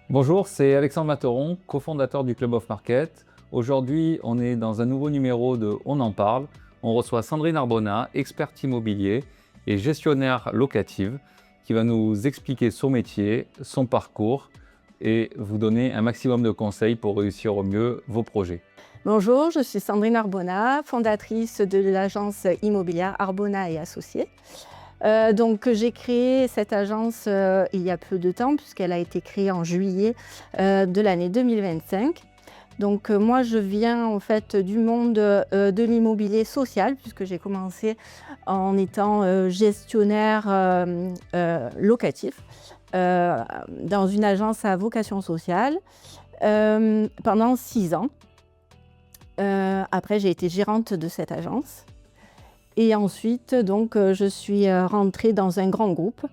Bonjour, c'est Alexandre Materon, cofondateur du Club of Market. Aujourd'hui, on est dans un nouveau numéro de On en parle. On reçoit Sandrine Arbona, experte immobilier et gestionnaire locative, qui va nous expliquer son métier, son parcours et vous donner un maximum de conseils pour réussir au mieux vos projets. Bonjour, je suis Sandrine Arbona, fondatrice de l'agence immobilière Arbona et Associés. J'ai créé cette agence il y a peu de temps puisqu'elle a été créée en juillet de l'année 2025. Moi je viens en fait du monde de l'immobilier social puisque j'ai commencé en étant gestionnaire locatif dans une agence à vocation sociale pendant 6 ans. Après, j'ai été gérante de cette agence. Et ensuite, je suis rentrée dans un grand groupe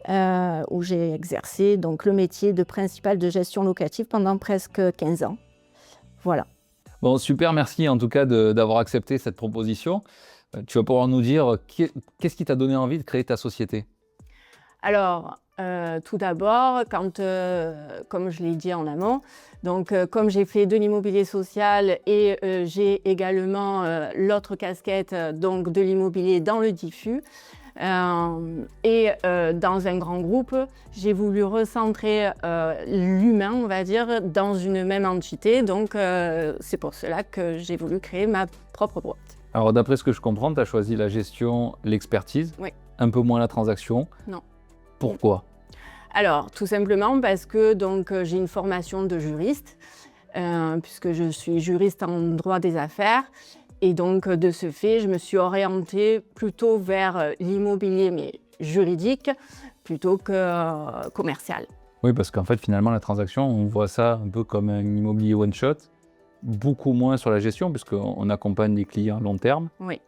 où j'ai exercé le métier de principale de gestion locative pendant presque 15 ans. Voilà. Bon, super, merci en tout cas d'avoir accepté cette proposition. Tu vas pouvoir nous dire qu'est-ce qui t'a donné envie de créer ta société? Alors, tout d'abord, comme je l'ai dit en amont, comme j'ai fait de l'immobilier social et j'ai également l'autre casquette de l'immobilier dans le diffus dans un grand groupe, j'ai voulu recentrer l'humain, on va dire, dans une même entité. C'est pour cela que j'ai voulu créer ma propre boîte. Alors d'après ce que je comprends, tu as choisi la gestion, l'expertise, Oui. un peu moins la transaction. Non. Pourquoi? Alors, tout simplement parce que j'ai une formation de juriste, puisque je suis juriste en droit des affaires. Et de ce fait, je me suis orientée plutôt vers l'immobilier, mais juridique, plutôt que commercial. Oui, parce qu'en fait, finalement, la transaction, on voit ça un peu comme un immobilier one-shot, beaucoup moins sur la gestion, puisqu'on accompagne des clients long terme. Oui.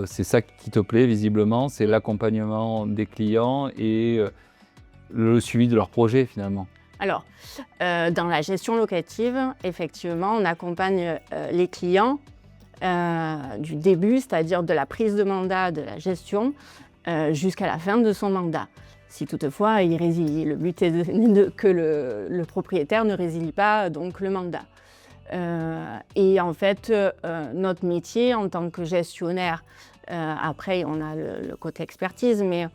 C'est ça qui te plaît, visiblement, c'est l'accompagnement des clients et le suivi de leurs projets, finalement. Alors, dans la gestion locative, effectivement, on accompagne les clients du début, c'est-à-dire de la prise de mandat, de la gestion, jusqu'à la fin de son mandat. Si toutefois il résilie, le but est que le propriétaire ne résilie pas le mandat. Et en fait, notre métier en tant que gestionnaire, après on a le côté expertise, mais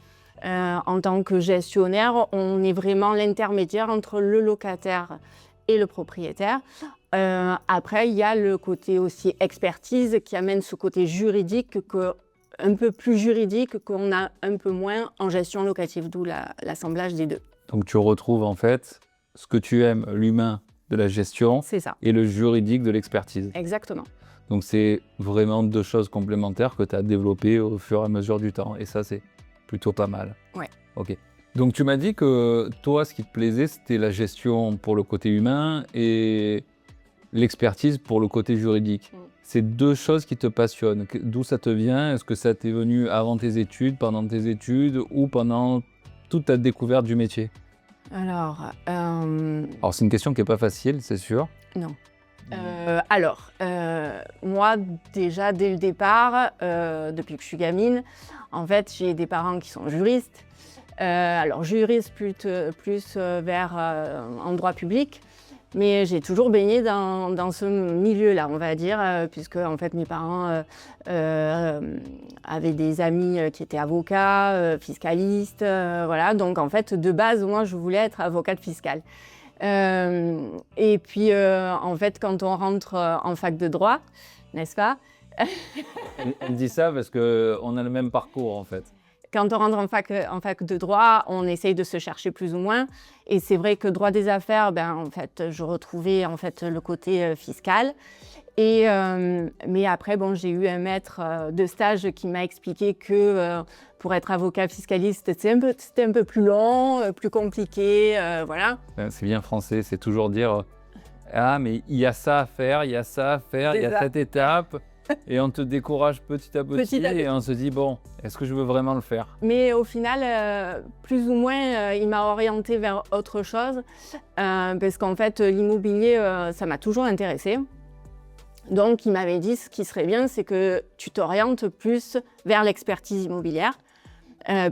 en tant que gestionnaire, on est vraiment l'intermédiaire entre le locataire et le propriétaire. Après, il y a le côté aussi expertise qui amène ce côté juridique, un peu plus juridique qu'on a un peu moins en gestion locative, d'où l'assemblage des deux. Donc tu retrouves en fait ce que tu aimes, l'humain de la gestion et le juridique de l'expertise. Exactement. Donc c'est vraiment deux choses complémentaires que tu as développées au fur et à mesure du temps. Et ça, c'est plutôt pas mal. Ouais. Ok. Donc tu m'as dit que toi, ce qui te plaisait, c'était la gestion pour le côté humain et l'expertise pour le côté juridique. C'est deux choses qui te passionnent. D'où ça te vient? Est-ce que ça t'est venu avant tes études, pendant tes études ou pendant toute ta découverte du métier? Alors, c'est une question qui n'est pas facile, c'est sûr. Non. Moi, déjà, dès le départ, depuis que je suis gamine, en fait, j'ai des parents qui sont juristes. Juristes plus vers en droit public. Mais j'ai toujours baigné dans ce milieu-là, on va dire, puisque en fait mes parents avaient des amis qui étaient avocats, fiscalistes, voilà. Donc en fait, de base, moi, je voulais être avocate fiscale. Et puis, en fait, quand on rentre en fac de droit, n'est-ce pas? Elle dit ça parce qu'on a le même parcours, en fait. Quand on rentre en fac de droit, on essaye de se chercher plus ou moins. Et c'est vrai que droit des affaires, en fait, je retrouvais en fait, le côté fiscal. Mais après, j'ai eu un maître de stage qui m'a expliqué que pour être avocat fiscaliste, c'était un peu plus long, plus compliqué, voilà. C'est bien français, c'est toujours dire « Ah, mais il y a ça à faire, il y a ça à faire, il y a cette étape ». Et on te décourage petit à petit et on se dit, bon, est-ce que je veux vraiment le faire? Mais au final, plus ou moins, il m'a orientée vers autre chose parce qu'en fait, l'immobilier, ça m'a toujours intéressée. Donc, il m'avait dit, ce qui serait bien, c'est que tu t'orientes plus vers l'expertise immobilière.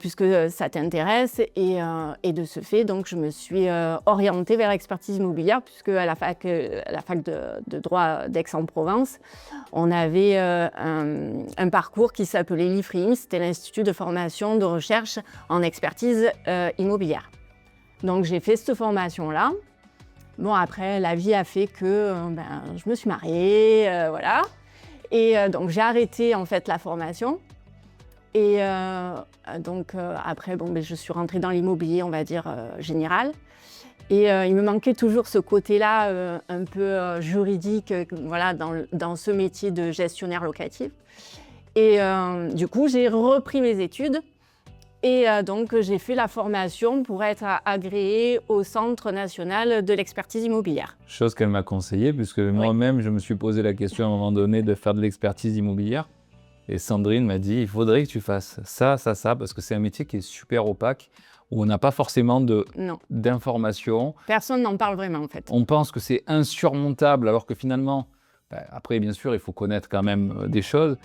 puisque ça t'intéresse. Et de ce fait, donc, je me suis orientée vers l'expertise immobilière, puisque à la fac de droit d'Aix-en-Provence, on avait un parcours qui s'appelait l'IFRIM, c'était l'Institut de formation de recherche en expertise immobilière. Donc j'ai fait cette formation-là. Bon, après, la vie a fait que je me suis mariée, voilà. Et donc j'ai arrêté en fait la formation. Et après, je suis rentrée dans l'immobilier, on va dire, général. Et il me manquait toujours ce côté-là un peu juridique, voilà, dans ce métier de gestionnaire locatif. Et du coup, j'ai repris mes études. Et donc, j'ai fait la formation pour être agréée au Centre national de l'expertise immobilière. Chose qu'elle m'a conseillée, puisque moi-même, je me suis posé la question à un moment donné de faire de l'expertise immobilière. Et Sandrine m'a dit, il faudrait que tu fasses ça, parce que c'est un métier qui est super opaque, où on n'a pas forcément d'informations. Personne n'en parle vraiment, en fait. On pense que c'est insurmontable, alors que finalement, après, bien sûr, il faut connaître quand même des choses,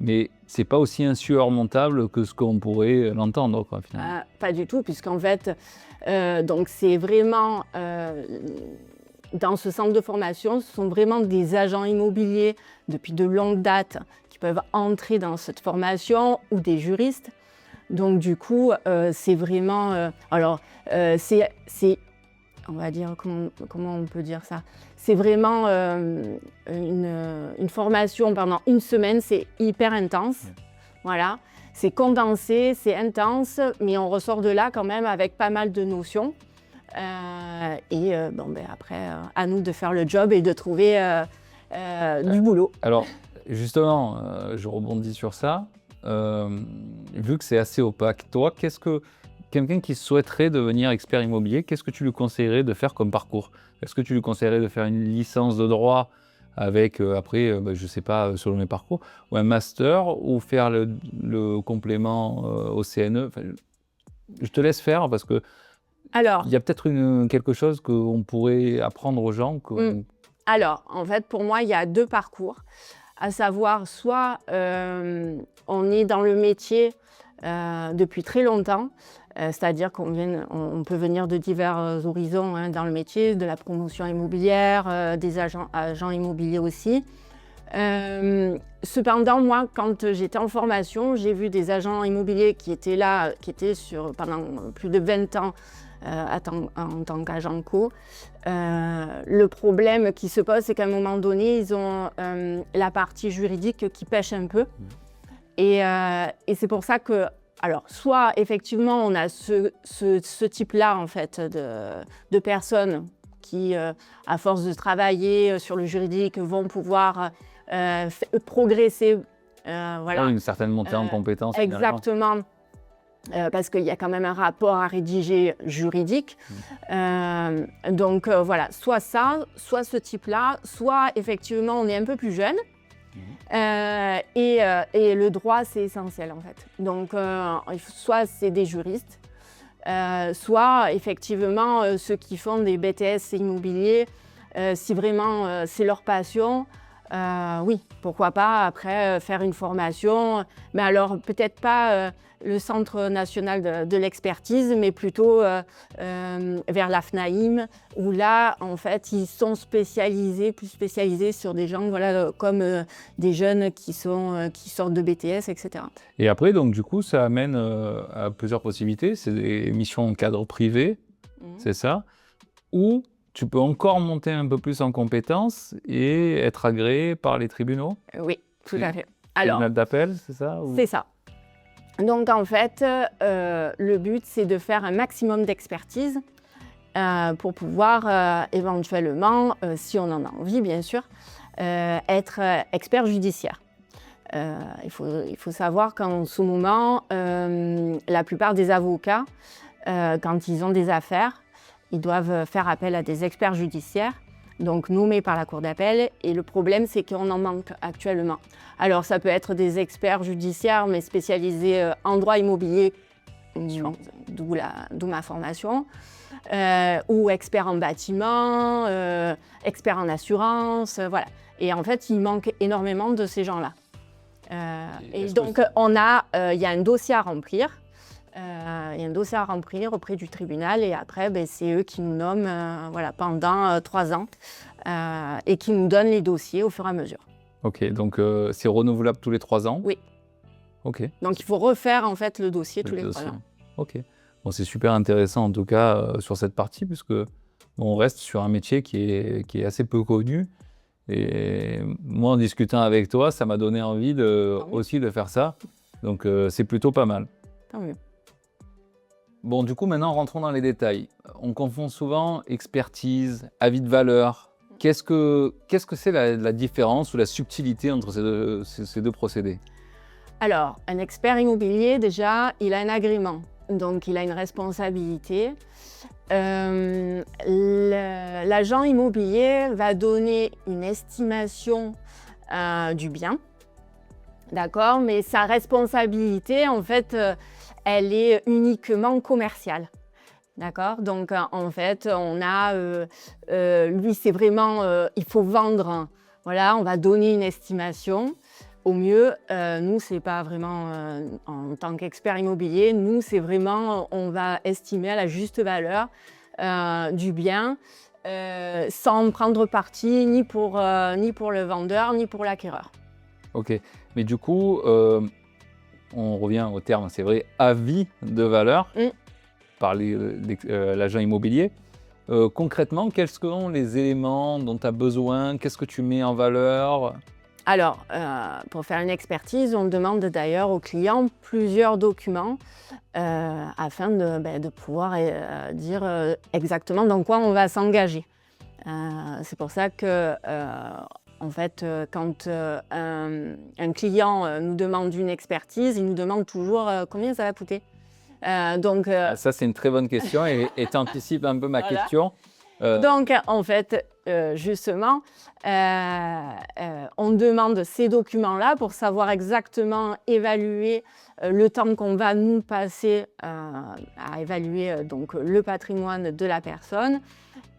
mais c'est pas aussi insurmontable que ce qu'on pourrait l'entendre, quoi, finalement. Pas du tout, puisqu'en fait, donc c'est vraiment, dans ce centre de formation, ce sont vraiment des agents immobiliers depuis de longues dates qui peuvent entrer dans cette formation, ou des juristes. Donc du coup, c'est vraiment, c'est, on va dire, comment on peut dire ça? C'est vraiment une formation pendant une semaine, c'est hyper intense, voilà. C'est condensé, c'est intense, mais on ressort de là quand même avec pas mal de notions. Après, à nous de faire le job et de trouver du boulot. Alors, justement, je rebondis sur ça. Vu que c'est assez opaque, toi, quelqu'un qui souhaiterait devenir expert immobilier, qu'est-ce que tu lui conseillerais de faire comme parcours? Est-ce que tu lui conseillerais de faire une licence de droit avec, je ne sais pas, selon mes parcours, ou un master, ou faire le complément au CNE? Enfin, je te laisse faire, parce que il y a peut-être quelque chose qu'on pourrait apprendre aux gens. Alors, en fait, pour moi, il y a deux parcours. À savoir, soit on est dans le métier depuis très longtemps, c'est-à-dire qu'on peut venir de divers horizons dans le métier, de la promotion immobilière, des agents immobiliers aussi. Cependant, moi, quand j'étais en formation, j'ai vu des agents immobiliers qui étaient là, pendant plus de 20 ans en tant qu'agent co. Le problème qui se pose, c'est qu'à un moment donné, ils ont la partie juridique qui pêche un peu. Et c'est pour ça que, alors, soit effectivement, on a ce type-là, en fait, de personnes qui, à force de travailler sur le juridique, vont pouvoir progresser. Voilà. Une certaine montée en compétences. Exactement. Parce qu'il y a quand même un rapport à rédiger juridique. Donc voilà, soit ça, soit ce type-là, soit effectivement on est un peu plus jeune. Et le droit, c'est essentiel en fait. Donc soit c'est des juristes, soit effectivement ceux qui font des BTS immobiliers, si vraiment c'est leur passion. Oui, pourquoi pas après faire une formation, mais alors peut-être pas le Centre national de l'expertise, mais plutôt vers la FNAIM, où là, en fait, ils sont plus spécialisés sur des gens, voilà, comme des jeunes qui sortent de BTS, etc. Et après, donc du coup, ça amène à plusieurs possibilités. C'est des missions en cadre privé, c'est ça, ou tu peux encore monter un peu plus en compétences et être agréé par les tribunaux? Oui, tout à fait. Alors, tribunal d'appel, c'est ça? C'est ça. Donc en fait, le but, c'est de faire un maximum d'expertise pour pouvoir éventuellement, si on en a envie bien sûr, être expert judiciaire. Il faut savoir qu'en ce moment, la plupart des avocats, quand ils ont des affaires, ils doivent faire appel à des experts judiciaires, donc nommés par la Cour d'appel. Et le problème, c'est qu'on en manque actuellement. Alors, ça peut être des experts judiciaires, mais spécialisés en droit immobilier, d'où ma formation, ou experts en bâtiment, experts en assurance, voilà. Et en fait, il manque énormément de ces gens-là. Et donc, il y a un dossier à remplir. Il y a un dossier à remplir auprès du tribunal et après, c'est eux qui nous nomment pendant 3 ans et qui nous donnent les dossiers au fur et à mesure. Ok, donc c'est renouvelable tous les 3 ans? Oui. Ok. Donc il faut refaire en fait le dossier tous les 3 ans. Ok. Bon, c'est super intéressant en tout cas sur cette partie puisque on reste sur un métier qui est assez peu connu. Et moi, en discutant avec toi, ça m'a donné envie aussi de faire ça. Donc c'est plutôt pas mal. Tant mieux. Bon, du coup, maintenant, rentrons dans les détails. On confond souvent expertise, avis de valeur. Qu'est-ce que c'est la différence ou la subtilité entre ces deux procédés? Alors, un expert immobilier, déjà, il a un agrément, donc il a une responsabilité. L'agent immobilier va donner une estimation du bien, d'accord, mais sa responsabilité, en fait, elle est uniquement commerciale. D'accord, donc en fait, on a, lui, c'est vraiment, il faut vendre, voilà, on va donner une estimation. Au mieux, nous, c'est pas vraiment, en tant qu'expert immobilier, nous, c'est vraiment, on va estimer à la juste valeur du bien, sans prendre parti ni pour le vendeur, ni pour l'acquéreur. Ok, mais du coup, on revient au terme, c'est vrai, avis de valeur. Par l'agent immobilier. Concrètement, quels sont les éléments dont tu as besoin? Qu'est-ce que tu mets en valeur? Alors, pour faire une expertise, on demande d'ailleurs au client plusieurs documents afin de pouvoir dire exactement dans quoi on va s'engager. C'est pour ça que, en fait, quand un client nous demande une expertise, il nous demande toujours combien ça va coûter. Ça, c'est une très bonne question et tu anticipes un peu ma question. Donc, en fait, justement, on demande ces documents-là pour savoir exactement évaluer le temps qu'on va nous passer à évaluer donc, le patrimoine de la personne.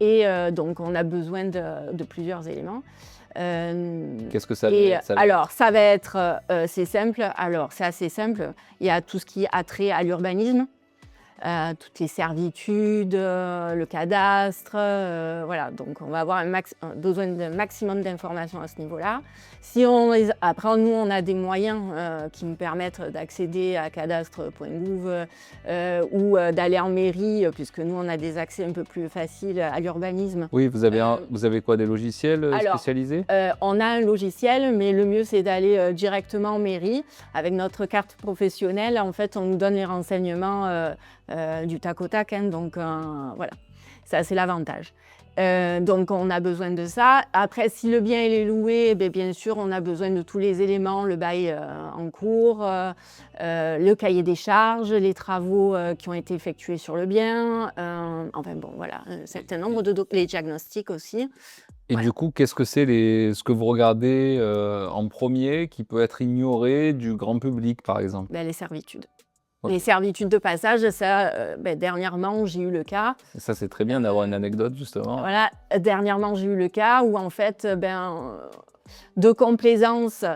Et donc, on a besoin de plusieurs éléments. Qu'est-ce que ça veut dire? Alors, ça va être, c'est simple. Alors, c'est assez simple. Il y a tout ce qui a trait à l'urbanisme, toutes les servitudes, le cadastre, voilà. Donc, on va avoir besoin d'un maximum d'informations à ce niveau-là. Après, nous, on a des moyens qui nous permettent d'accéder à cadastre.gouv ou d'aller en mairie, puisque nous, on a des accès un peu plus faciles à l'urbanisme. Oui, vous avez quoi, des logiciels spécialisés? On a un logiciel, mais le mieux, c'est d'aller directement en mairie. Avec notre carte professionnelle, en fait, on nous donne les renseignements du tac au tac, hein, donc voilà, ça c'est l'avantage. Donc on a besoin de ça. Après, si le bien il est loué, bien sûr on a besoin de tous les éléments, le bail en cours, le cahier des charges, les travaux qui ont été effectués sur le bien, enfin bon voilà, un certain nombre les diagnostics aussi. Et du coup, qu'est-ce que c'est ce que vous regardez en premier qui peut être ignoré du grand public, par exemple? Les servitudes. Les servitudes de passage, ça, dernièrement, j'ai eu le cas. Ça, c'est très bien d'avoir une anecdote, justement. Voilà, dernièrement, j'ai eu le cas où, en fait, de complaisance,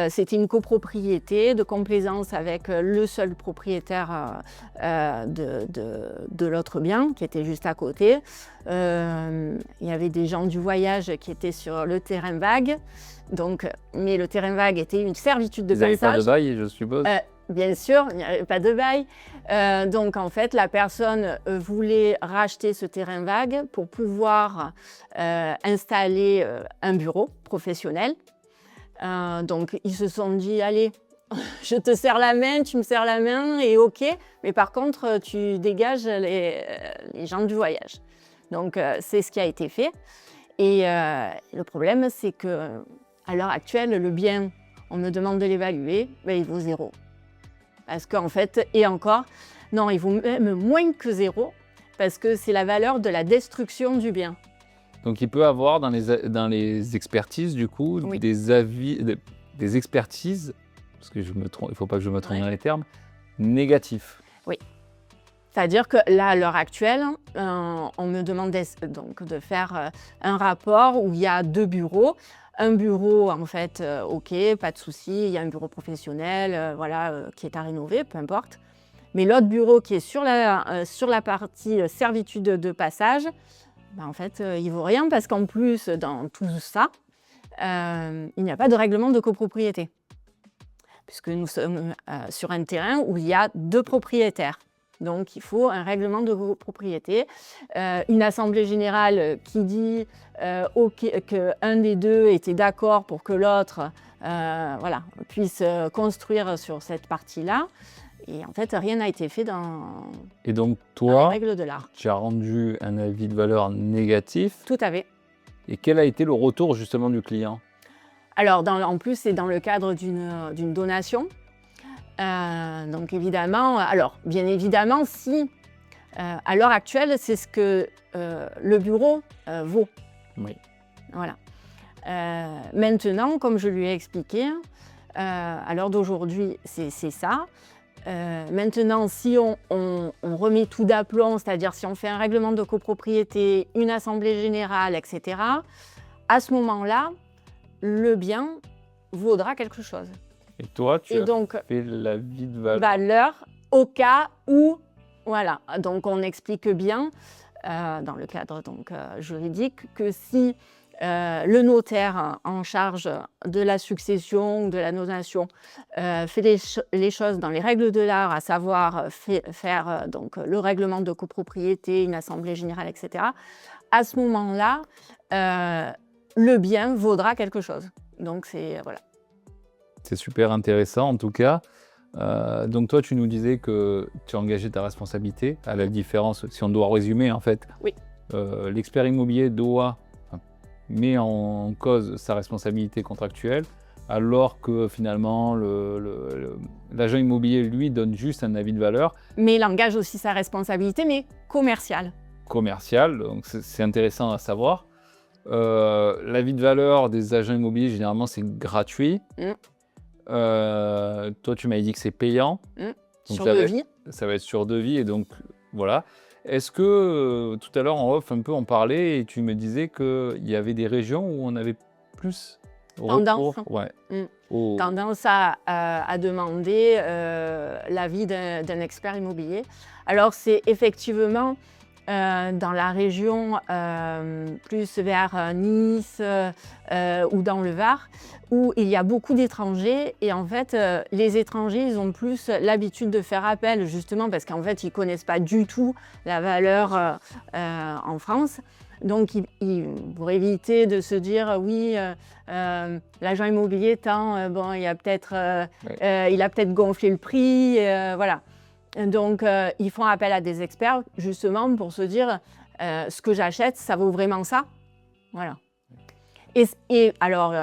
c'était une copropriété, de complaisance avec le seul propriétaire de l'autre bien, qui était juste à côté. Il y avait des gens du voyage qui étaient sur le terrain vague, mais le terrain vague était une servitude de passage. Vous n'avez pas de bail, je suppose? Bien sûr, il n'y avait pas de bail. Donc, en fait, la personne voulait racheter ce terrain vague pour pouvoir installer un bureau professionnel. Donc, ils se sont dit, allez, je te serre la main, tu me serres la main, et OK. Mais par contre, tu dégages les gens du voyage. Donc, c'est ce qui a été fait. Et le problème, c'est qu'à l'heure actuelle, le bien, on me demande de l'évaluer, il vaut 0. Parce qu'en fait, et encore, non, il vaut même moins que 0, parce que c'est la valeur de la destruction du bien. Donc il peut avoir dans les expertises, du coup, oui. des expertises, parce que il ne faut pas que je me trompe dans les termes, négatifs. Oui. C'est-à-dire que là, à l'heure actuelle, on me demande donc de faire un rapport où il y a 2 bureaux. Un bureau, en fait, OK, pas de souci, il y a un bureau professionnel, voilà, qui est à rénover, peu importe. Mais l'autre bureau qui est sur la partie servitude de passage, en fait, il ne vaut rien parce qu'en plus, dans tout ça, il n'y a pas de règlement de copropriété. Puisque nous sommes sur un terrain où il y a 2 propriétaires. Donc, il faut un règlement de copropriété, une assemblée générale qui dit qu'un des deux était d'accord pour que l'autre puisse construire sur cette partie-là. Et en fait, rien n'a été fait dans donc, les toi, règles de l'art. tu as rendu un avis de valeur négatif. Tout à fait. Et quel a été le retour justement du client? Alors, en plus, c'est dans le cadre d'une donation. Donc évidemment, bien évidemment, si à l'heure actuelle, c'est ce que le bureau vaut. Oui. Voilà. Maintenant, comme je lui ai expliqué, à l'heure d'aujourd'hui, c'est ça. Maintenant, si on remet tout d'aplomb, c'est-à-dire si on fait un règlement de copropriété, une assemblée générale, etc., à ce moment-là, le bien vaudra quelque chose. Et toi, tu as donc, fait l'avis de valeur. Valeur au cas où, voilà. Donc on explique bien dans le cadre juridique que si le notaire en charge de la succession ou de la donation fait les choses dans les règles de l'art, à savoir faire le règlement de copropriété, une assemblée générale, etc., à ce moment-là, le bien vaudra quelque chose. Donc voilà. C'est super intéressant en tout cas. Donc toi, tu nous disais que tu as engagé ta responsabilité, à la différence, si on doit résumer en fait, oui. L'expert immobilier met en cause sa responsabilité contractuelle, alors que finalement l'agent immobilier, lui, donne juste un avis de valeur. Mais il engage aussi sa responsabilité, mais commerciale. Commerciale, donc c'est intéressant à savoir. L'avis de valeur des agents immobiliers, généralement, c'est gratuit. Toi, tu m'avais dit que c'est payant. Sur devis. Ça va être sur devis, et donc voilà. Est-ce que tout à l'heure en off, un peu on parlait et tu me disais qu'il y avait des régions où on avait plus tendance, tendance à demander l'avis d'un expert immobilier. Alors c'est effectivement dans la région plus vers Nice ou dans le Var, où il y a beaucoup d'étrangers et en fait les étrangers ils ont plus l'habitude de faire appel justement parce qu'en fait ils ne connaissent pas du tout la valeur en France. Donc pour éviter de se dire oui l'agent immobilier il a peut-être gonflé le prix, voilà. Donc, ils font appel à des experts, justement, pour se dire ce que j'achète, ça vaut vraiment ça. Voilà. Et alors,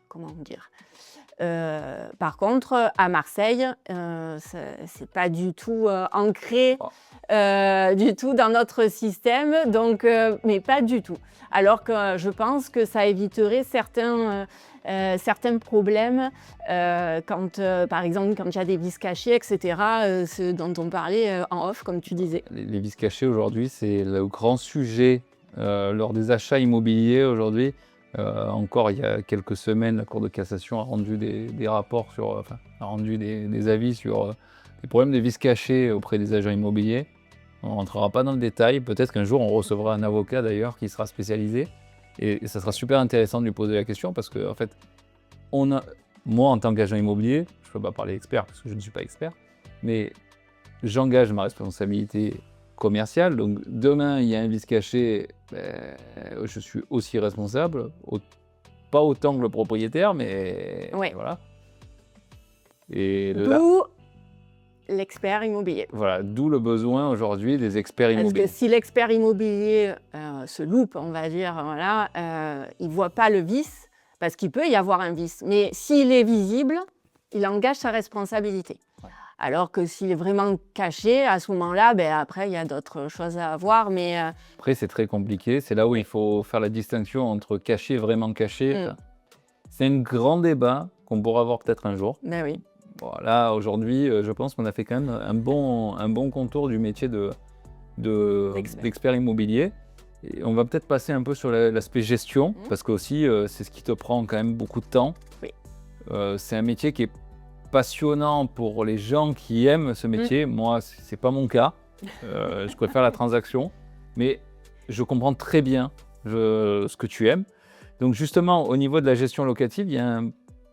comment dire par contre, à Marseille, c'est pas du tout ancré du tout dans notre système, donc, mais pas du tout. Alors que je pense que ça éviterait certains problèmes par exemple, quand il y a des vices cachés, etc., ce dont on parlait en off, comme tu disais. Les vices cachés, aujourd'hui, c'est le grand sujet lors des achats immobiliers aujourd'hui. Encore il y a quelques semaines, la Cour de cassation a rendu des rapports a rendu des avis sur les problèmes des vices cachés auprès des agents immobiliers. On ne rentrera pas dans le détail. Peut-être qu'un jour, on recevra un avocat d'ailleurs qui sera spécialisé. Et ça sera super intéressant de lui poser la question parce que, en fait, moi, en tant qu'agent immobilier, je ne peux pas parler expert parce que je ne suis pas expert, mais j'engage ma responsabilité commerciale. Donc, demain, il y a un vice caché, je suis aussi responsable. Pas autant que le propriétaire, mais voilà. Et d'où l'expert immobilier. Voilà, d'où le besoin aujourd'hui des experts immobiliers. Parce que si l'expert immobilier se loupe, on va dire, voilà, il ne voit pas le vice, parce qu'il peut y avoir un vice. Mais s'il est visible, il engage sa responsabilité. Ouais. Alors que s'il est vraiment caché, à ce moment-là, après, il y a d'autres choses à voir. Mais après, c'est très compliqué. C'est là où il faut faire la distinction entre caché et vraiment caché. C'est un grand débat qu'on pourra avoir peut-être un jour. Ben oui. Bon, là, aujourd'hui, je pense qu'on a fait quand même un bon contour du métier d'expert immobilier. Et on va peut-être passer un peu sur l'aspect gestion, parce que aussi, c'est ce qui te prend quand même beaucoup de temps. Oui. C'est un métier qui est passionnant pour les gens qui aiment ce métier. Moi, c'est pas mon cas. Je préfère la transaction, mais je comprends très bien ce que tu aimes. Donc justement, au niveau de la gestion locative,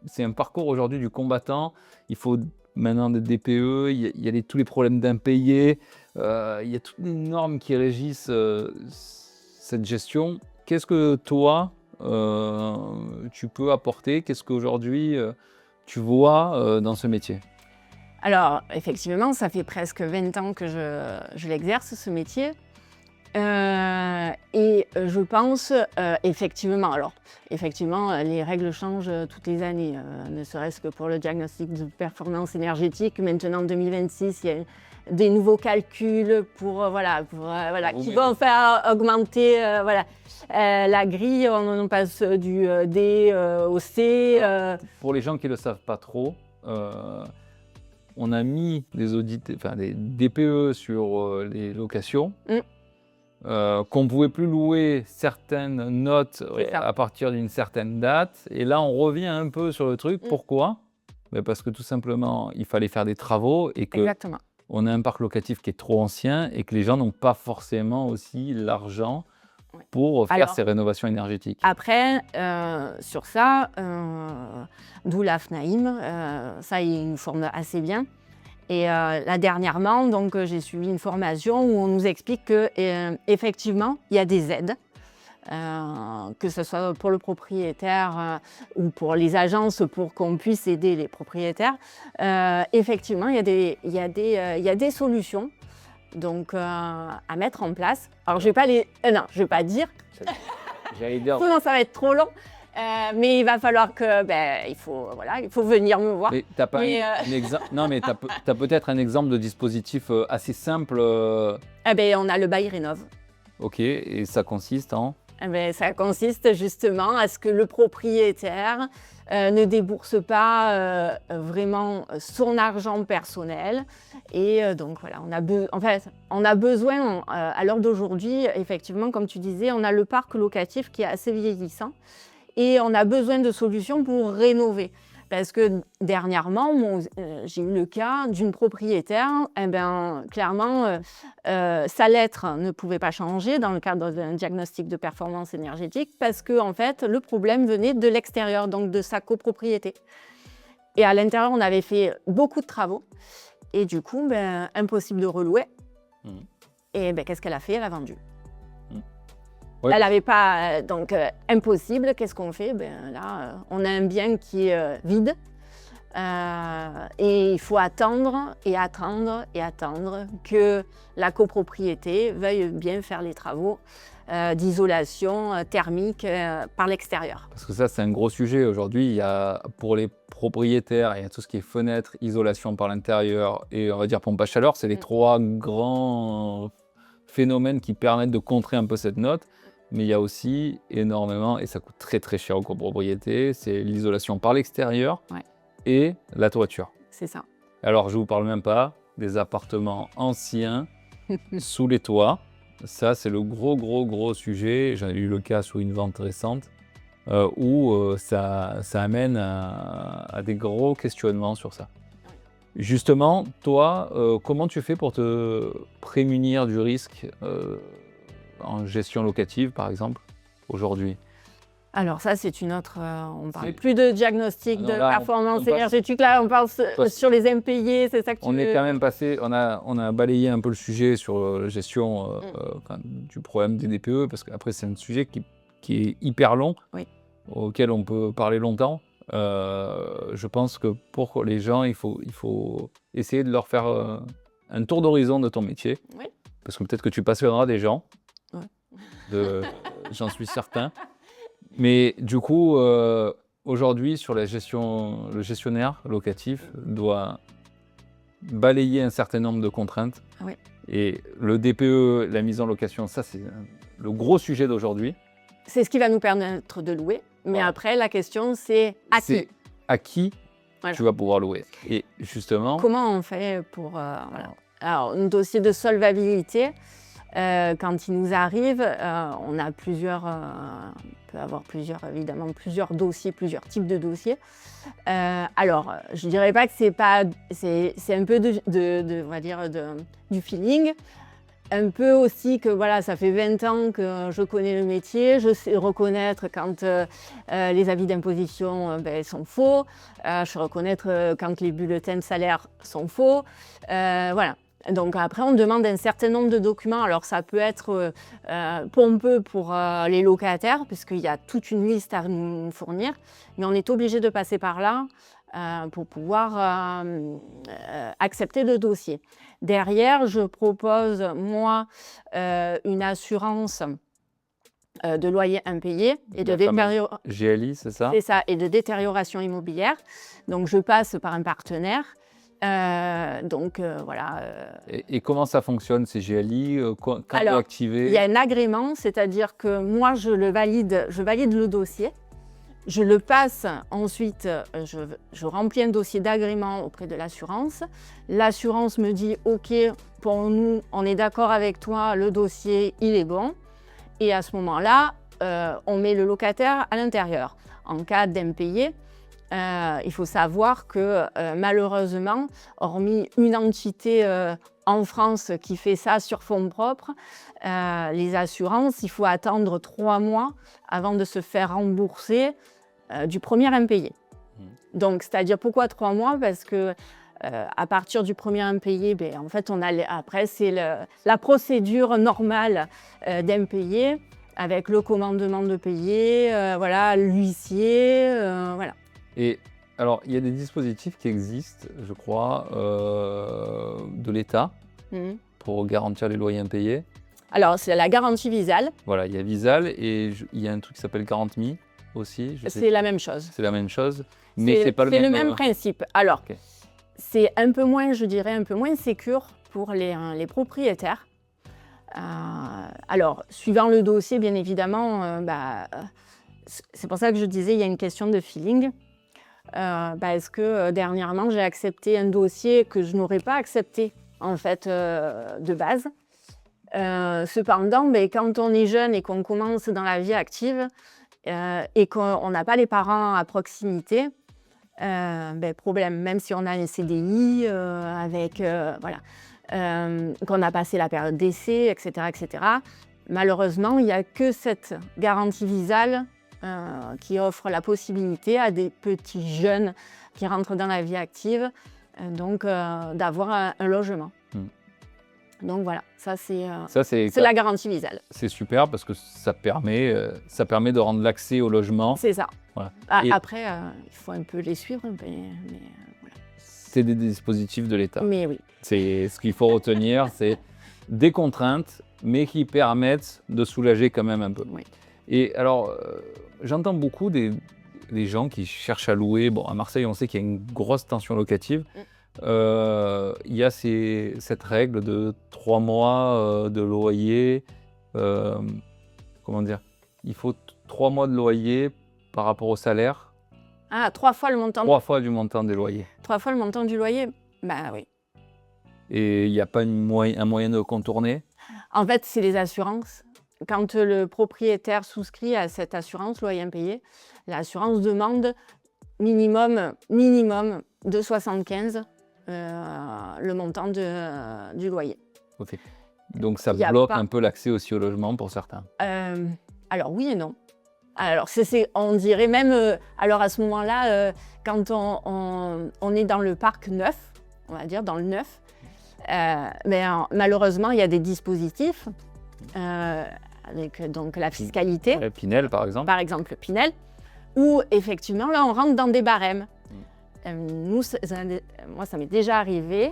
c'est un parcours aujourd'hui du combattant. Il faut maintenant des DPE, il y a tous les problèmes d'impayés, il y a toutes les normes qui régissent cette gestion. Qu'est-ce que toi, tu peux apporter? Qu'est-ce qu'aujourd'hui tu vois dans ce métier? Alors, effectivement, ça fait presque 20 ans que je l'exerce, ce métier. Et je pense, effectivement, les règles changent toutes les années, ne serait-ce que pour le diagnostic de performance énergétique. Maintenant, en 2026, il y a des nouveaux calculs qui vont faire augmenter la grille. On passe du D au C. Pour les gens qui ne le savent pas trop, on a mis des DPE sur les locations. Qu'on ne pouvait plus louer certaines notes à partir d'une certaine date. Et là, on revient un peu sur le truc. Pourquoi? Parce que tout simplement, il fallait faire des travaux et qu'on a un parc locatif qui est trop ancien et que les gens n'ont pas forcément aussi l'argent pour faire ces rénovations énergétiques. Après, sur ça, d'où la FNAIM, ça, ils nous forment assez bien. Et là, dernièrement, donc, j'ai suivi une formation où on nous explique qu'effectivement, il y a des aides, que ce soit pour le propriétaire ou pour les agences, pour qu'on puisse aider les propriétaires. Effectivement, il y a des solutions donc, à mettre en place. Alors, je ne vais pas dire. J'allais dire. Non, ça va être trop long. Mais il va falloir il faut venir me voir. Mais tu n'as pas non, mais tu as peut-être un exemple de dispositif assez simple. On a le bail rénov. Ok, et ça consiste en? Ça consiste justement à ce que le propriétaire ne débourse pas vraiment son argent personnel. Et donc voilà, on a besoin, à l'heure d'aujourd'hui, effectivement, comme tu disais, on a le parc locatif qui est assez vieillissant. Et on a besoin de solutions pour rénover. Parce que dernièrement, j'ai eu le cas d'une propriétaire, clairement, sa lettre ne pouvait pas changer dans le cadre d'un diagnostic de performance énergétique parce que en fait, le problème venait de l'extérieur, donc de sa copropriété. Et à l'intérieur, on avait fait beaucoup de travaux. Et du coup, impossible de relouer. Et qu'est-ce qu'elle a fait? Elle a vendu. Ouais. Elle n'avait pas, donc impossible, qu'est-ce qu'on fait? Là, on a un bien qui est vide et il faut attendre que la copropriété veuille bien faire les travaux d'isolation thermique par l'extérieur. Parce que ça, c'est un gros sujet aujourd'hui. Pour les propriétaires, il y a tout ce qui est fenêtre, isolation par l'intérieur et on va dire pompe à chaleur. C'est les trois grands phénomènes qui permettent de contrer un peu cette note. Mais il y a aussi énormément, et ça coûte très très cher aux copropriétés, c'est l'isolation par l'extérieur et la toiture. C'est ça. Alors je ne vous parle même pas des appartements anciens sous les toits. Ça, c'est le gros sujet. J'en ai eu le cas sur une vente récente où ça amène à des gros questionnements sur ça. Justement, toi, comment tu fais pour te prémunir du risque en gestion locative, par exemple, aujourd'hui? Alors ça, c'est une autre... on ne parle plus de diagnostic de performance énergétique. Là, on parle sur les impayés, c'est ça que tu veux... On est quand même passé... On a balayé un peu le sujet sur la gestion du problème des DPE, parce qu'après, c'est un sujet qui est hyper long, auquel on peut parler longtemps. Je pense que pour les gens, il faut essayer de leur faire un tour d'horizon de ton métier. Parce que peut-être que tu passionneras des gens. J'en suis certain. Mais du coup, aujourd'hui, sur le gestionnaire locatif doit balayer un certain nombre de contraintes. Et le DPE, la mise en location, ça, c'est le gros sujet d'aujourd'hui. C'est ce qui va nous permettre de louer. Mais après, la question, c'est à qui? À qui tu vas pouvoir louer. Et justement... Comment on fait pour... Alors, un dossier de solvabilité... quand ils nous arrivent, on a on peut avoir évidemment plusieurs dossiers, plusieurs types de dossiers. Alors, je ne dirais pas que c'est un peu on va dire du feeling. Un peu aussi que voilà, ça fait 20 ans que je connais le métier, je sais reconnaître quand les avis d'imposition sont faux, je sais reconnaître quand les bulletins de salaire sont faux. Voilà. Donc après, on demande un certain nombre de documents. Alors ça peut être pompeux pour les locataires, puisqu'il y a toute une liste à nous fournir, mais on est obligé de passer par là pour pouvoir accepter le dossier. Derrière, je propose, moi, une assurance de loyer impayé et de détérioration. GLI, c'est ça? C'est ça, et de détérioration immobilière. Donc, je passe par un partenaire. Voilà. Et comment ça fonctionne, ces GLI? Quand vous activez? Il y a un agrément, c'est-à-dire que moi, je valide le dossier. Je le passe ensuite, je remplis un dossier d'agrément auprès de l'assurance. L'assurance me dit « Ok, pour nous, on est d'accord avec toi, le dossier, il est bon ». Et à ce moment-là, on met le locataire à l'intérieur. En cas d'impayé, il faut savoir que malheureusement, hormis une entité en France qui fait ça sur fonds propres, les assurances, il faut attendre 3 mois avant de se faire rembourser du premier impayé. Donc, c'est-à-dire pourquoi 3 mois? Parce que à partir du premier impayé, en fait, après, c'est la procédure normale d'impayé avec le commandement de payer, voilà, l'huissier, voilà. Et alors, il y a des dispositifs qui existent, je crois, de l'État pour garantir les loyers impayés. Alors, c'est la garantie Visale. Voilà, il y a Visale et il y a un truc qui s'appelle Garant-Me aussi. C'est la même chose. C'est la même chose, mais c'est pas le même. C'est le même principe. Alors, c'est un peu moins, je dirais, un peu moins sécure pour les propriétaires. Alors, suivant le dossier, bien évidemment, c'est pour ça que je disais, il y a une question de feeling. Parce que dernièrement, j'ai accepté un dossier que je n'aurais pas accepté, en fait, de base. Cependant, quand on est jeune et qu'on commence dans la vie active et qu'on n'a pas les parents à proximité, problème, même si on a un CDI avec, voilà, qu'on a passé la période d'essai, etc., malheureusement, il n'y a que cette garantie Visale qui offre la possibilité à des petits jeunes qui rentrent dans la vie active d'avoir un logement. Donc voilà, ça c'est la garantie Visale. C'est super parce que ça permet de rendre l'accès au logement. C'est ça. Voilà. Après, il faut un peu les suivre, mais voilà. C'est des dispositifs de l'État. Mais oui. C'est ce qu'il faut retenir, c'est des contraintes, mais qui permettent de soulager quand même un peu. Oui. Et alors, j'entends beaucoup des gens qui cherchent à louer. Bon, à Marseille, on sait qu'il y a une grosse tension locative. Il y a cette règle de 3 mois de loyer. Comment dire? Il faut 3 mois de loyer par rapport au salaire. Ah, 3 fois le montant. 3 fois du montant des loyers. 3 fois le montant du loyer? Bah oui. Et il n'y a pas un moyen de contourner? En fait, c'est les assurances. Quand le propriétaire souscrit à cette assurance loyer impayé, l'assurance demande minimum de 75 le montant du loyer. Okay. Donc ça bloque un peu l'accès aussi au logement pour certains. Alors oui et non. Alors on dirait même, alors à ce moment-là, quand on est dans le parc neuf, on va dire dans le neuf, malheureusement il y a des dispositifs avec donc la fiscalité. Pinel par exemple. Par exemple Pinel, où effectivement là on rentre dans des barèmes. Moi ça m'est déjà arrivé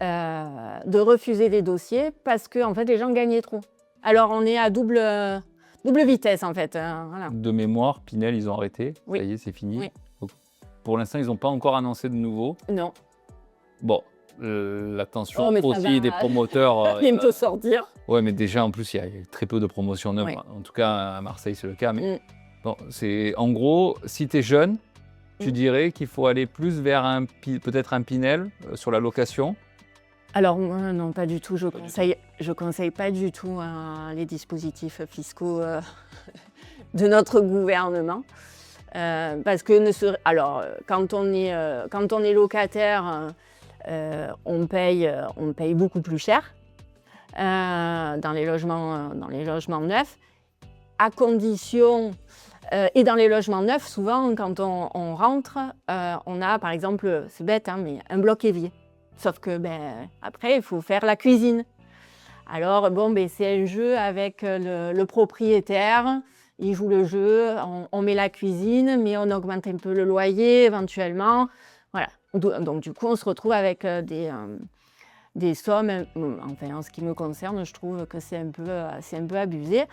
de refuser des dossiers parce que en fait les gens gagnaient trop. Alors on est à double vitesse en fait. Voilà. De mémoire, Pinel ils ont arrêté. Oui. Ça y est, c'est fini. Oui. Donc, pour l'instant ils n'ont pas encore annoncé de nouveau. Non. Bon. L'attention aussi des promoteurs. Bientôt sortir. Ouais, mais déjà en plus il y a très peu de promotions neuves. Oui. En tout cas à Marseille c'est le cas. Mais bon, c'est en gros si tu es jeune, tu dirais qu'il faut aller plus vers peut-être un Pinel sur la location. Alors moi, non, pas du tout. Je conseille pas du tout les dispositifs fiscaux de notre gouvernement. Parce que quand on est locataire, on paye beaucoup plus cher dans les logements neufs, à condition et dans les logements neufs, souvent quand on rentre, on a par exemple, c'est bête, hein, mais un bloc évier. Sauf que après, il faut faire la cuisine. Alors bon, c'est un jeu avec le propriétaire. Il joue le jeu, on met la cuisine, mais on augmente un peu le loyer éventuellement. Voilà. Donc du coup, on se retrouve avec des sommes. Enfin, en ce qui me concerne, je trouve que c'est un peu abusé.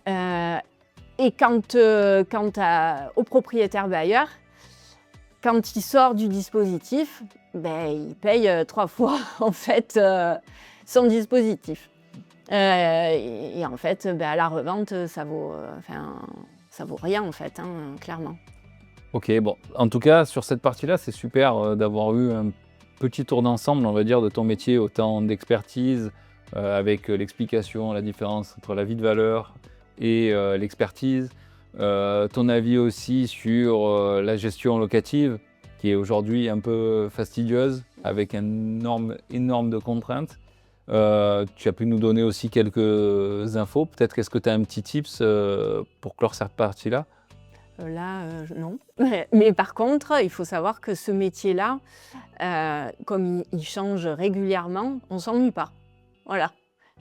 Et quant au propriétaire bailleur, quand il sort du dispositif, il paye 3 fois en fait son dispositif. Et en fait, à la revente, ça vaut rien en fait, hein, clairement. Ok, bon, en tout cas, sur cette partie-là, c'est super d'avoir eu un petit tour d'ensemble, on va dire, de ton métier, autant d'expertise, avec l'explication, la différence entre la vie de valeur et l'expertise. Ton avis aussi sur la gestion locative, qui est aujourd'hui un peu fastidieuse, avec un énorme de contraintes. Tu as pu nous donner aussi quelques infos. Peut-être qu'est-ce que tu as un petit tips pour clore cette partie-là? Là, non. Mais par contre, il faut savoir que ce métier-là, comme il change régulièrement, on ne s'ennuie pas. Voilà,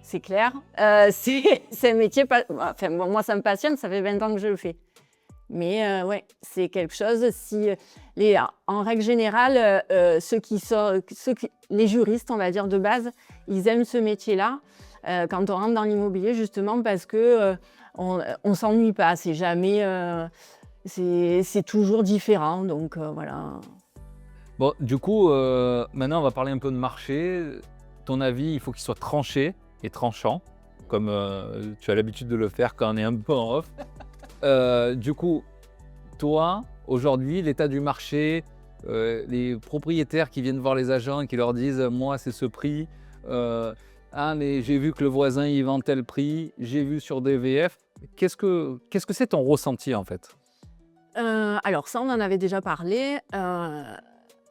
c'est clair. C'est un métier, moi ça me passionne, ça fait 20 ans que je le fais. Mais ouais, c'est quelque chose, en règle générale, les juristes, on va dire de base, ils aiment ce métier-là quand on rentre dans l'immobilier, justement parce que on s'ennuie pas, c'est jamais, c'est toujours différent, donc voilà. Bon, du coup, maintenant on va parler un peu de marché. Ton avis, il faut qu'il soit tranché et tranchant, comme tu as l'habitude de le faire quand on est un peu en off. Du coup, toi, aujourd'hui, l'état du marché, les propriétaires qui viennent voir les agents et qui leur disent « moi, c'est ce prix mais j'ai vu que le voisin, il vend tel prix, j'ai vu sur DVF ». Qu'est-ce que c'est ton ressenti, en fait? Alors ça, on en avait déjà parlé.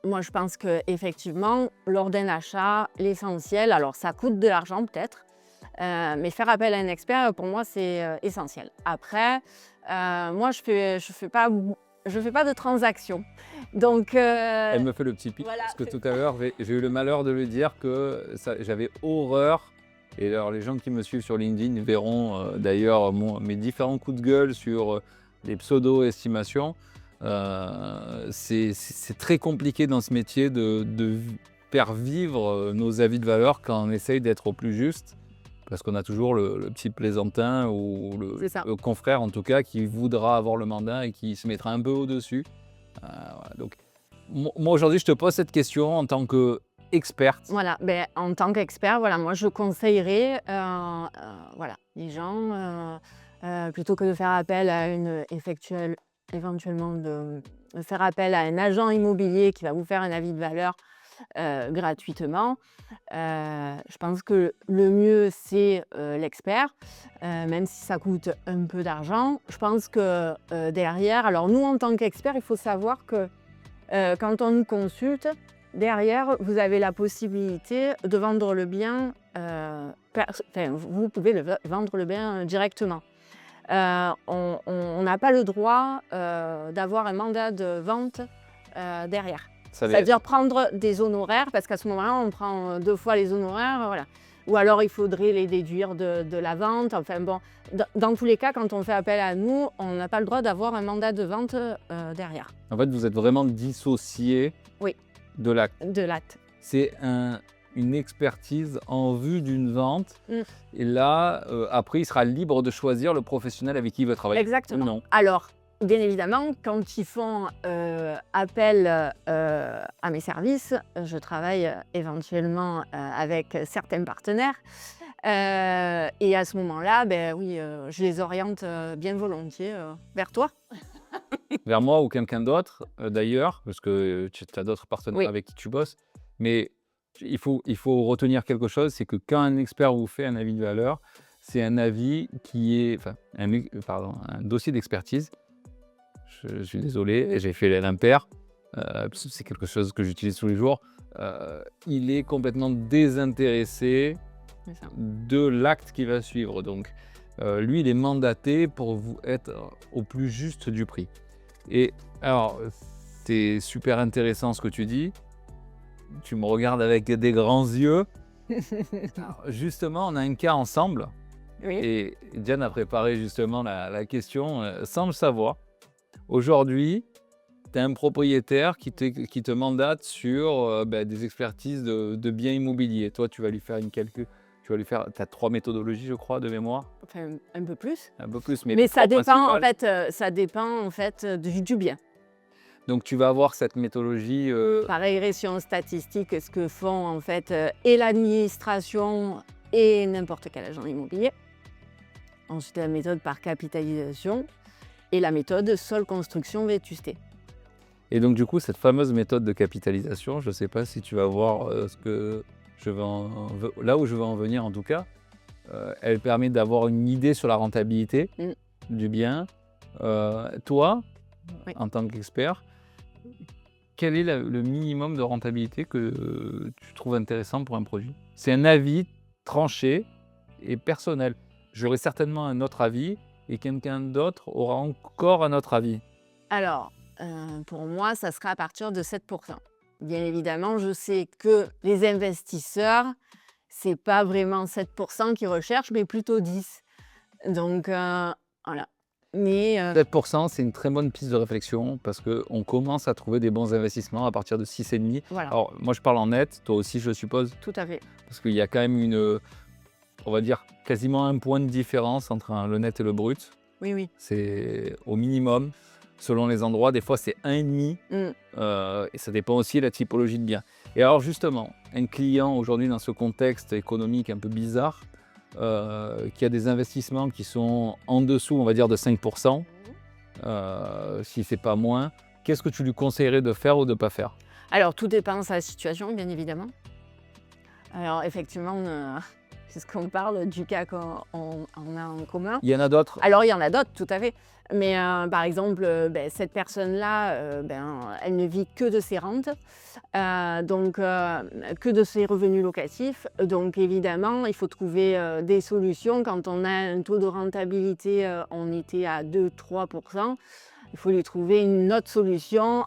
Moi, je pense qu'effectivement, lors d'un achat, l'essentiel, alors ça coûte de l'argent peut-être, mais faire appel à un expert, pour moi, c'est essentiel. Après, moi, je fais pas de transactions. Donc, Elle me fait le petit pic, voilà, parce que tout à l'heure, j'ai eu le malheur de lui dire que j'avais horreur. Et alors, les gens qui me suivent sur LinkedIn verront d'ailleurs mes différents coups de gueule sur les pseudo-estimations. C'est très compliqué dans ce métier de faire vivre nos avis de valeur quand on essaye d'être au plus juste. Parce qu'on a toujours le petit plaisantin ou le confrère, en tout cas, qui voudra avoir le mandat et qui se mettra un peu au-dessus. Voilà. Donc, moi, aujourd'hui, je te pose cette question en tant qu'experte. Voilà, en tant qu'expert, voilà, moi, je conseillerais les gens, plutôt que de faire appel à éventuellement de faire appel à un agent immobilier qui va vous faire un avis de valeur gratuitement. Je pense que le mieux, c'est l'expert, même si ça coûte un peu d'argent. Je pense que derrière, alors nous, en tant qu'expert, il faut savoir que quand on nous consulte, derrière, vous avez la possibilité de vendre le bien, vous pouvez vendre le bien directement. On n'a pas le droit d'avoir un mandat de vente derrière. C'est-à-dire prendre des honoraires, parce qu'à ce moment-là, on prend 2 fois les honoraires, voilà. Ou alors, il faudrait les déduire de la vente. Enfin bon, dans tous les cas, quand on fait appel à nous, on n'a pas le droit d'avoir un mandat de vente derrière. En fait, vous êtes vraiment dissocié de l'acte. De l'acte. C'est une expertise en vue d'une vente. Et là, après, il sera libre de choisir le professionnel avec qui il veut travailler. Exactement. Non. Alors, bien évidemment, quand ils font appel à mes services, je travaille éventuellement avec certains partenaires. Et à ce moment-là, je les oriente bien volontiers vers toi. Vers moi ou quelqu'un d'autre, d'ailleurs, parce que tu as d'autres partenaires avec qui tu bosses. Mais il faut retenir quelque chose, c'est que quand un expert vous fait un avis de valeur, c'est un avis qui est, enfin, un dossier d'expertise. Je suis désolé, j'ai fait l'impair. C'est quelque chose que j'utilise tous les jours. Il est complètement désintéressé C'est ça. de l'acte qui va suivre. Donc, lui, il est mandaté pour vous être au plus juste du prix. Et alors, c'est super intéressant ce que tu dis. Tu me regardes avec des grands yeux. Alors, justement, on a un cas ensemble. Oui. Et Diane a préparé justement la question sans le savoir. Aujourd'hui, tu as un propriétaire qui te mandate sur des expertises de biens immobiliers. Toi, tu vas lui faire tu as 3 méthodologies, je crois, de mémoire. Enfin, un peu plus. Un peu plus, Mais ça trois dépend, principales. ça dépend en fait du bien. Donc, tu vas avoir cette méthodologie. Par régression statistique, ce que font en fait et l'administration et n'importe quel agent immobilier. Ensuite, la méthode par capitalisation et la méthode sol construction vétusté. Et donc, du coup, cette fameuse méthode de capitalisation, je ne sais pas si tu vas voir là où je veux en venir en tout cas. Elle permet d'avoir une idée sur la rentabilité du bien. Toi, Oui. en tant qu'expert, quel est le minimum de rentabilité que tu trouves intéressant pour un produit? C'est un avis tranché et personnel. J'aurai certainement un autre avis et quelqu'un d'autre aura encore un autre avis. Alors, pour moi, ça sera à partir de 7%. Bien évidemment, je sais que les investisseurs, c'est pas vraiment 7% qu'ils recherchent, mais plutôt 10. Donc, voilà. Mais 7%, c'est une très bonne piste de réflexion parce qu'on commence à trouver des bons investissements à partir de 6,5. voilà, Alors, moi, je parle en net, toi aussi, je suppose, tout à fait. parce qu'il y a quand même on va dire, quasiment un point de différence entre le net et le brut. Oui, oui. C'est au minimum. Selon les endroits, des fois, c'est 1,5. Et ça dépend aussi de la typologie de bien. Et alors, justement, un client aujourd'hui, dans ce contexte économique un peu bizarre, qui a des investissements qui sont en dessous, on va dire, de 5%, si c'est pas moins, qu'est-ce que tu lui conseillerais de faire ou de ne pas faire? Alors, tout dépend de sa situation, bien évidemment. Alors, effectivement, c'est ce qu'on parle du cas qu'on a en commun. Il y en a d'autres? Alors, il y en a d'autres, tout à fait. Mais par exemple, cette personne-là, elle ne vit que de ses rentes, donc que de ses revenus locatifs. Donc évidemment, il faut trouver des solutions. Quand on a un taux de rentabilité, on était à 2-3%. Il faut lui trouver une autre solution,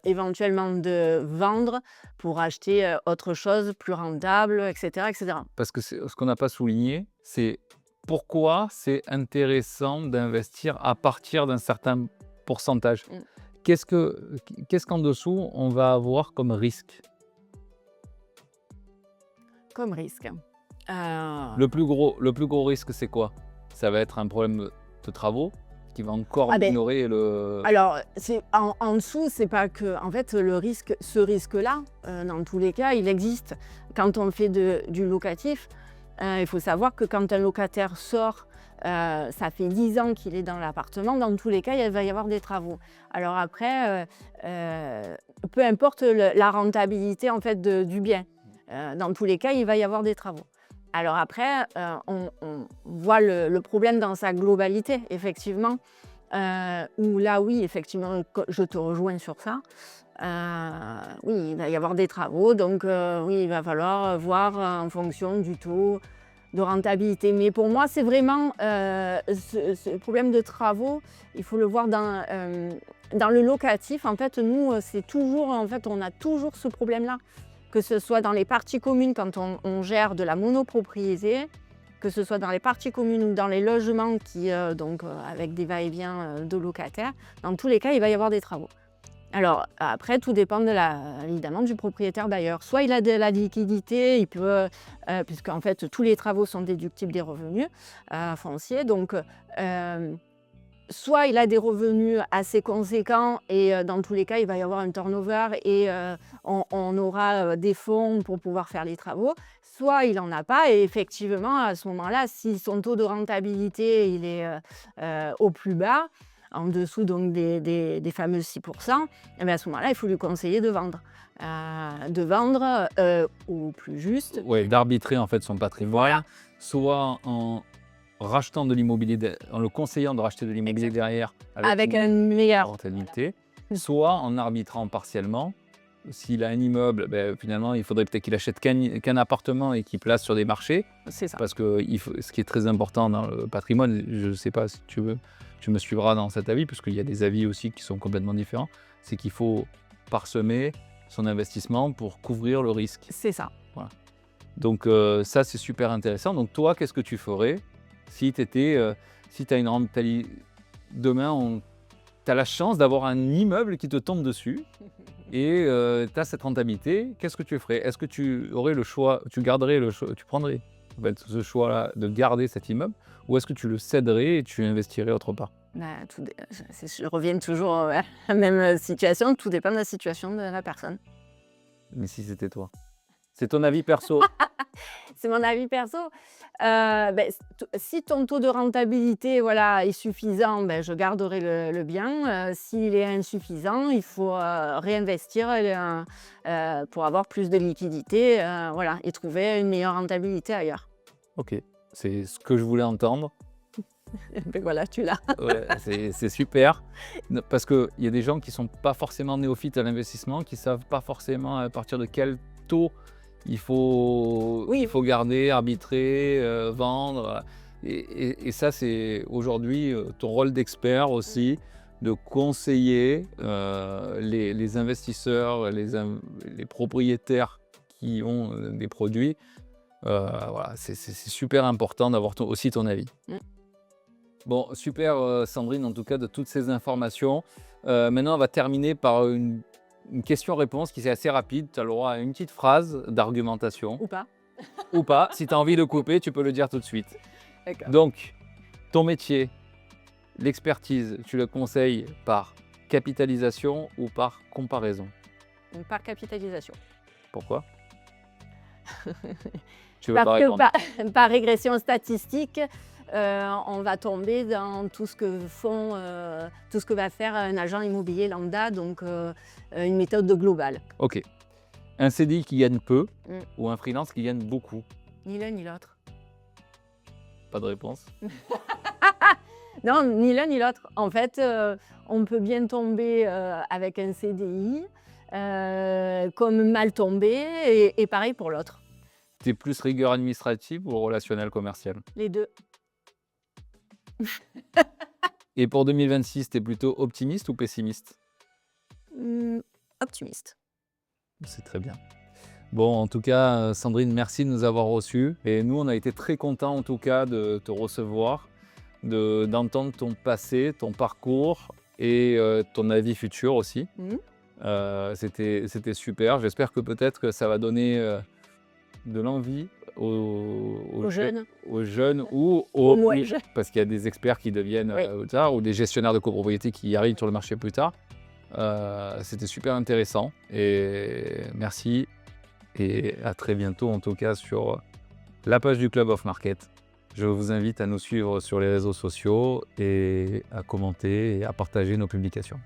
éventuellement de vendre pour acheter autre chose plus rentable, etc., etc. Parce que ce qu'on n'a pas souligné, c'est pourquoi c'est intéressant d'investir à partir d'un certain pourcentage. Qu'est-ce qu'en dessous, on va avoir comme risque? Comme risque. Le plus gros risque, c'est quoi? Ça va être un problème de travaux qui va encore minorer le... Alors, en dessous, c'est pas que... En fait, ce risque-là, dans tous les cas, il existe. Quand on fait du locatif, il faut savoir que quand un locataire sort, ça fait 10 ans qu'il est dans l'appartement, dans tous les cas, il va y avoir des travaux. Alors après, peu importe la rentabilité en fait, du bien, dans tous les cas, il va y avoir des travaux. Alors après, on voit le problème dans sa globalité, effectivement, où là, oui, effectivement, je te rejoins sur ça. Oui, il va y avoir des travaux, donc oui, il va falloir voir en fonction du taux de rentabilité. Mais pour moi, c'est vraiment ce problème de travaux, il faut le voir dans le locatif. En fait, nous, c'est toujours, en fait, on a toujours ce problème-là, que ce soit dans les parties communes quand on gère de la monopropriété, que ce soit dans les parties communes ou dans les logements avec des va-et-vient de locataires. Dans tous les cas, il va y avoir des travaux. Alors après, tout dépend évidemment du propriétaire bailleur. Soit il a de la liquidité, il peut, puisqu'en fait tous les travaux sont déductibles des revenus fonciers, donc soit il a des revenus assez conséquents et dans tous les cas il va y avoir un turnover et on aura des fonds pour pouvoir faire les travaux, soit il n'en a pas et effectivement à ce moment-là, si son taux de rentabilité il est au plus bas, en dessous donc des fameux 6%, et bien à ce moment-là, il faut lui conseiller de vendre. Ou plus juste. Ouais, d'arbitrer en fait son patrimoine, soit en rachetant de l'immobilier, en le conseillant de racheter de l'immobilier derrière Avec une un meilleur. rentabilité, soit en arbitrant partiellement. S'il a un immeuble, finalement, il faudrait peut-être qu'il achète qu'un appartement et qu'il place sur des marchés. C'est ça. Parce que ce qui est très important dans le patrimoine, je ne sais pas si tu me suivras dans cet avis, parce qu'il y a des avis aussi qui sont complètement différents, c'est qu'il faut parsemer son investissement pour couvrir le risque. C'est ça. Voilà. Donc ça, c'est super intéressant. Donc toi, qu'est-ce que tu ferais si tu as une rentabilité demain, tu as la chance d'avoir un immeuble qui te tombe dessus et tu as cette rentabilité, qu'est-ce que tu ferais? Est-ce que tu aurais le choix, tu garderais le choix, tu prendrais en fait, ce choix-là de garder cet immeuble, ou est-ce que tu le céderais et tu investirais autre part? Je reviens toujours à la même situation, tout dépend de la situation de la personne. Mais si c'était toi? C'est ton avis perso? C'est mon avis perso. Si ton taux de rentabilité est suffisant, je garderai le bien. S'il est insuffisant, il faut réinvestir pour avoir plus de liquidité et trouver une meilleure rentabilité ailleurs. Ok, c'est ce que je voulais entendre. Voilà, tu l'as. Ouais, c'est super, parce qu'il y a des gens qui ne sont pas forcément néophytes à l'investissement, qui ne savent pas forcément à partir de quel taux il faut garder, arbitrer, vendre. Et ça, c'est aujourd'hui ton rôle d'expert aussi, de conseiller les investisseurs, les propriétaires qui ont des produits. Voilà, c'est super important d'avoir aussi ton avis. Bon, super Sandrine, en tout cas, de toutes ces informations. Maintenant, on va terminer par une question-réponse qui est assez rapide. Tu as le droit à une petite phrase d'argumentation. Ou pas. Ou pas. Si tu as envie de couper, tu peux le dire tout de suite. D'accord. Donc, ton métier, l'expertise, tu le conseilles par capitalisation ou par comparaison? Par capitalisation. Pourquoi? Tu veux pas Parce répondre? que par régression statistique, on va tomber dans tout ce que va faire un agent immobilier lambda, donc une méthode globale. Ok. Un CDI qui gagne peu ou un freelance qui gagne beaucoup? Ni l'un ni l'autre. Pas de réponse. Non, ni l'un ni l'autre. En fait, on peut bien tomber avec un CDI, comme mal tomber, et pareil pour l'autre. T'es plus rigueur administrative ou relationnel commercial? Les deux. Et pour 2026, t'es plutôt optimiste ou pessimiste? Optimiste. C'est très bien. Bon, en tout cas, Sandrine, merci de nous avoir reçus. Et nous, on a été très contents, en tout cas, de te recevoir, d'entendre ton passé, ton parcours et ton avis futur aussi. C'était super. J'espère que peut-être que ça va donner de l'envie aux jeunes ou aux moins jeunes. parce qu'il y a des experts qui deviennent plus tard, ou des gestionnaires de copropriété qui arrivent sur le marché plus tard. C'était super intéressant et merci, et à très bientôt, en tout cas sur la page du Club of Market. Je vous invite à nous suivre sur les réseaux sociaux et à commenter et à partager nos publications.